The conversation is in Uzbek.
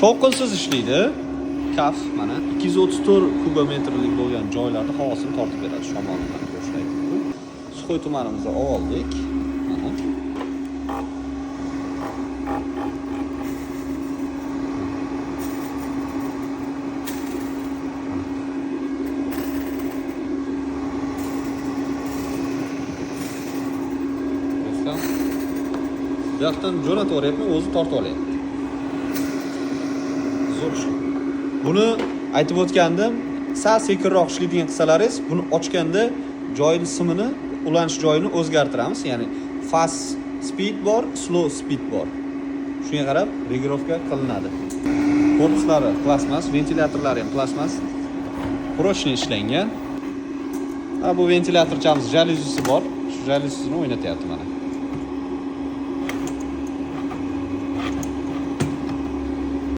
Shovqinsiz ishlaydi. Kaf mana 234 kubometrlik bo'lgan joylarda havosini tortib beradi shamol bilan qo'shiladi. Suxoy tumanimizda oldik. Mana. Bu yoqdan jo'natib o'ryapman, o'zi tortib olyapti. Zo'r ish. Buni aytib o'tgandim, sal sekinroq ishlaydigan qilsalaringiz, buni ochganda joyini simini, ulanish joyini o'zgartiramiz. Ya'ni fast speed bor, slow speed bor. Shunga qarab regirovka qilinadi. Korpuslari plastmas, ventilyatorlari ham plastmas. Prochniy ishlangan. Bu ventilyatorchamiz jalyuzisi bor. Shu jalyuzini o'ynatyapti mana.